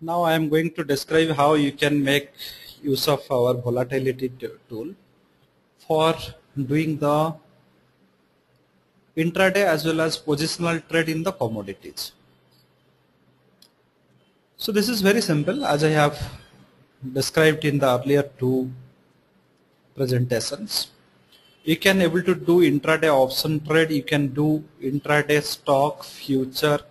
Now I am going to describe how you can make use of our volatility tool for doing the intraday as well as positional trade in the commodities. So this is very simple as I have described in the earlier two presentations. You can able to do intraday option trade, you can do intraday stock, future,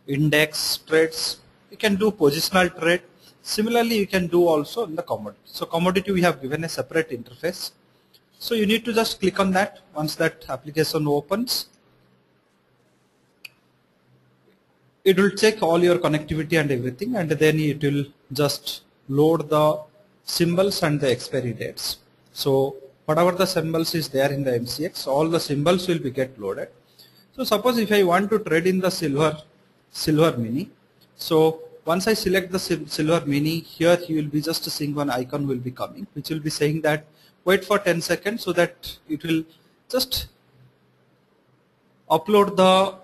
index trades, you can do positional trade. Similarly, you can do also in the commodity. So commodity we have given a separate interface. So you need to just click on that. Once that application opens, it will check all your connectivity and everything, and then it will just load the symbols and the expiry dates. So whatever the symbols is there in the MCX, all the symbols will be get loaded. So suppose if I want to trade in the silver mini, so once I select the silver mini, here you will be just seeing one icon will be coming, which will be saying that wait for 10 seconds, so that it will just upload the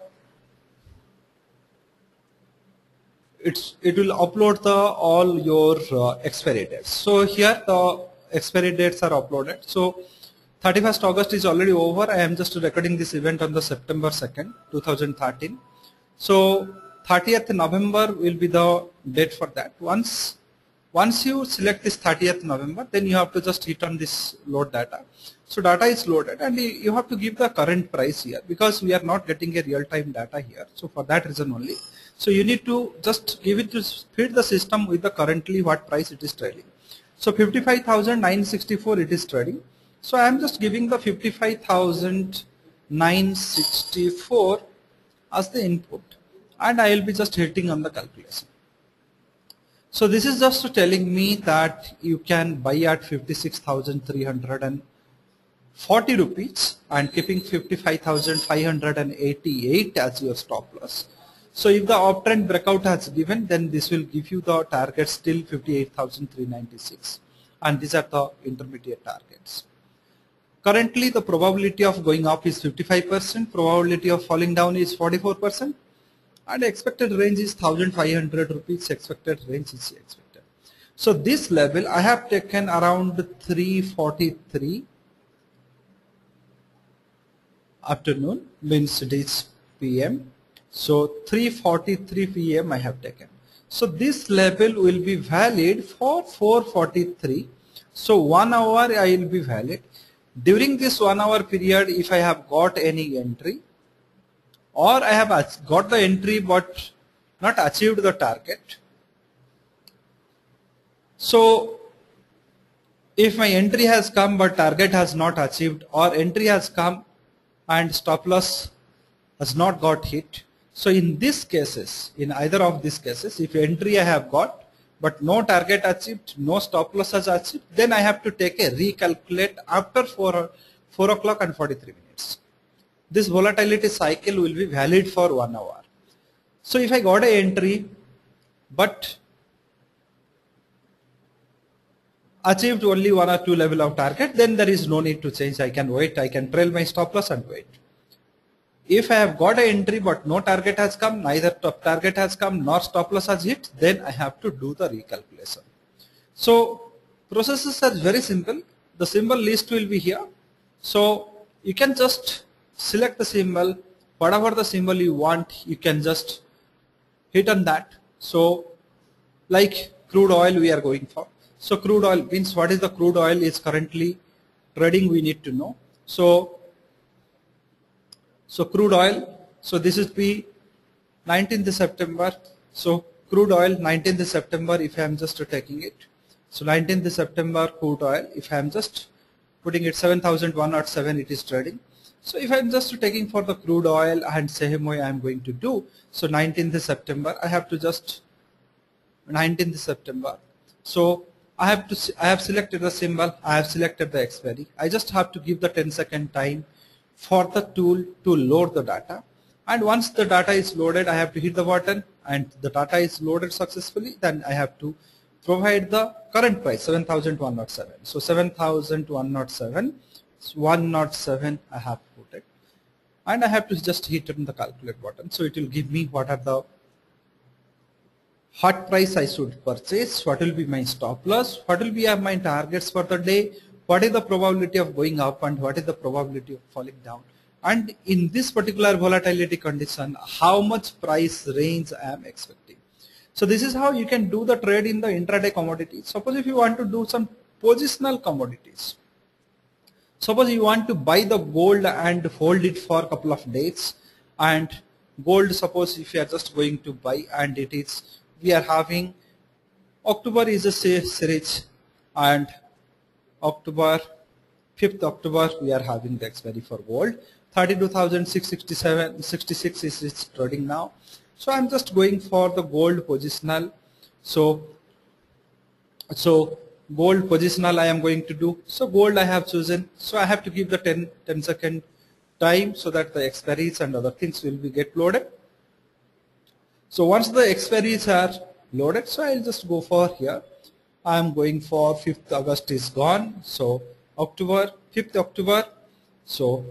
it will upload the all your expiry dates. So here the expiry dates are uploaded. So 31st August is already over. I am just recording this event on the September 2nd 2013. So 30th November will be the date for that. Once you select this 30th November, then you have to just hit on this load data. So data is loaded, and you have to give the current price here, because we are not getting a real-time data here. So for that reason only. So you need to just give it to feed the system with the currently what price it is trading. So 55,964 it is trading. So I am just giving the 55,964 as the input, and I will be just hitting on the calculation. So this is just telling me that you can buy at 56,340 rupees and keeping 55,588 as your stop loss. So if the uptrend breakout has given, then this will give you the target still 58,396, and these are the intermediate targets. Currently the probability of going up is 55%, probability of falling down is 44%, and expected range is 1,500 rupees, expected range is expected. So this level I have taken around 3:43 afternoon, means it is PM. So 3:43 PM I have taken. So this level will be valid for 4:43. So 1 hour I will be valid. During this 1 hour period, if I have got any entry, or I have got the entry but not achieved the target. So if my entry has come but target has not achieved, or entry has come and stop loss has not got hit. So in these cases, in either of these cases, if entry I have got but no target achieved, no stop loss has achieved, then I have to take a recalculate after 4 o'clock and 43 minutes. This volatility cycle will be valid for 1 hour. So if I got an entry but achieved only 1 or 2 level of target, then there is no need to change. I can wait, I can trail my stop loss and wait. If I have got an entry but no target has come, neither top target has come nor stop loss has hit, then I have to do the recalculation. So processes are very simple. The symbol list will be here. So you can just select the symbol, whatever the symbol you want, you can just hit on that. So like crude oil we are going for. So crude oil means what is the crude oil is currently trading, we need to know. So crude oil, so this is be 19th September. So crude oil 19th September, if I am just taking it. So 19th September crude oil, if I am just putting it 7,107, it is trading. So if I am just taking for the crude oil and same way I am going to do. So 19th September, I have to just 19th September. So I have selected the symbol, I have selected the expiry. I just have to give the 10-second time for the tool to load the data, and once the data is loaded, I have to hit the button, and the data is loaded successfully. Then I have to provide the current price 7,107. So 7,107 I have put it, and I have to just hit on the calculate button. So it will give me what are the what price I should purchase, what will be my stop loss, what will be my targets for the day, what is the probability of going up and what is the probability of falling down, and in this particular volatility condition how much price range I am expecting. So this is how you can do the trade in the intraday commodities. Suppose if you want to do some positional commodities, suppose you want to buy the gold and hold it for a couple of days, and gold, suppose if you are just going to buy and it is, we are having October is a series and October 5th October we are having the expiry for gold. 32,667.66 is its trading now. So I'm just going for the gold positional. So gold positional I am going to do. So gold I have chosen. So I have to give the 10 second time so that the expiries and other things will be get loaded. So once the expiries are loaded, so I'll just go for here. I am going for 5th August is gone. So October, 5th October. So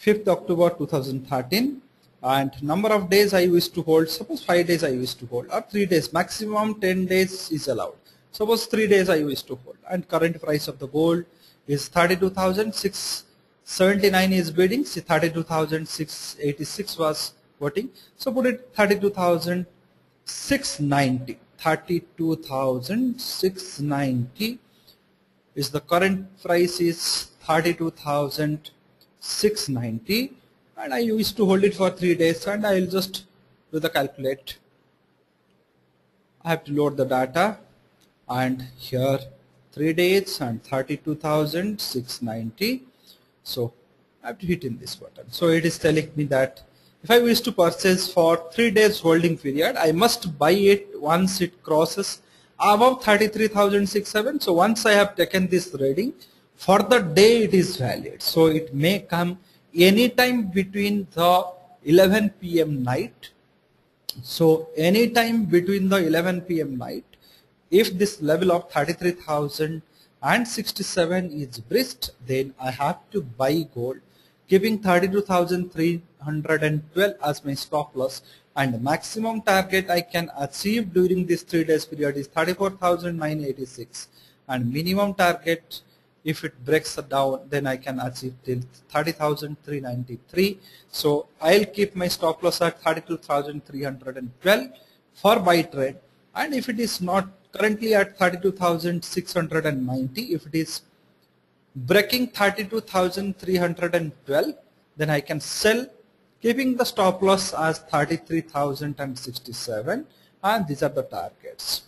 5th October 2013, and number of days I wish to hold, suppose 5 days I wish to hold, or 3 days, maximum 10 days is allowed. Suppose 3 days I wish to hold, and current price of the gold is 32,679 is bidding, 32,686 was voting, so put it 32,690. 32,690 is the current price is 32,690, and I used to hold it for 3 days, and I will just do the calculate. I have to load the data, and here 3 days and 32,690. So I have to hit in this button. So it is telling me that if I wish to purchase for 3 days holding period, I must buy it once it crosses above 33,607. So once I have taken this reading, for the day it is valid. So it may come anytime between the 11 p.m. night. So anytime between the 11 p.m. night, if this level of 33,067 is breached, then I have to buy gold, keeping 32,312 as my stop loss, and maximum target I can achieve during this 3 days period is 34,986, and minimum target, if it breaks down, then I can achieve till 30,393. So I'll keep my stop loss at 32,312 for buy trade, and if it is not currently at 32,690, if it is breaking 32,312, then I can sell, keeping the stop loss as 33,067, and these are the targets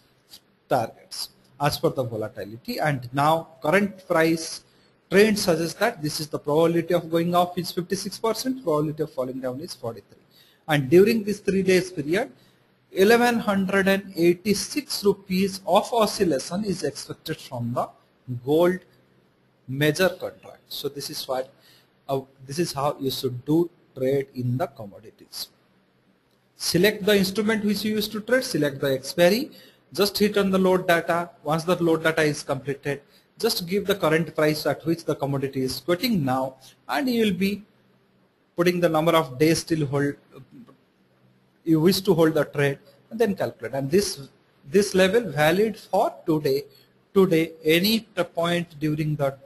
as per the volatility. And now current price trend suggests that this is the probability of going up is 56%, probability of falling down is 43, and during this 3 days period 1186 rupees of oscillation is expected from the gold major contract. So this is what this is how you should do trade in the commodities. Select the instrument which you use to trade, select the expiry, just hit on the load data. Once the load data is completed, just give the current price at which the commodity is quoting now, and you will be putting the number of days till hold you wish to hold the trade, and then calculate. And this level valid for today any point during the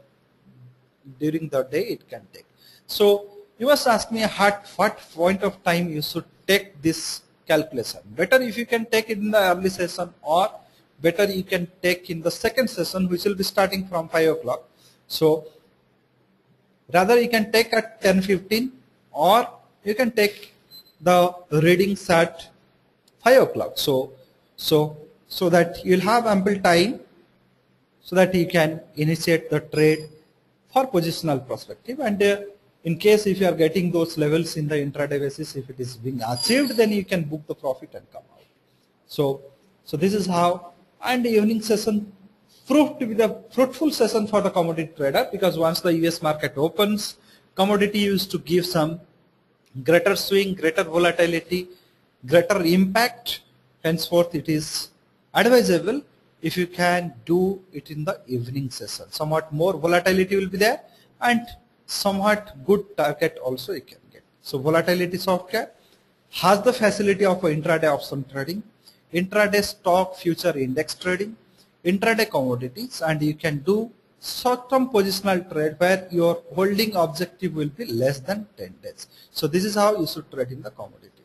day it can take. So you must ask me at what point of time you should take this calculation. Better if you can take it in the early session, or better you can take in the second session, which will be starting from 5 o'clock. So rather you can take at 10:15, or you can take the readings at 5 o'clock. So that you'll have ample time so that you can initiate the trade for positional perspective. And in case if you are getting those levels in the intraday basis, if it is being achieved, then you can book the profit and come out. So this is how. And the evening session proved to be the fruitful session for the commodity trader, because once the US market opens, commodity used to give some greater swing, greater volatility, greater impact. Henceforth it is advisable if you can do it in the evening session. Somewhat more volatility will be there, and somewhat good target also you can get. So volatility software has the facility of intraday option trading, intraday stock future index trading, intraday commodities, and you can do short-term positional trade where your holding objective will be less than 10 days. So this is how you should trade in the commodity.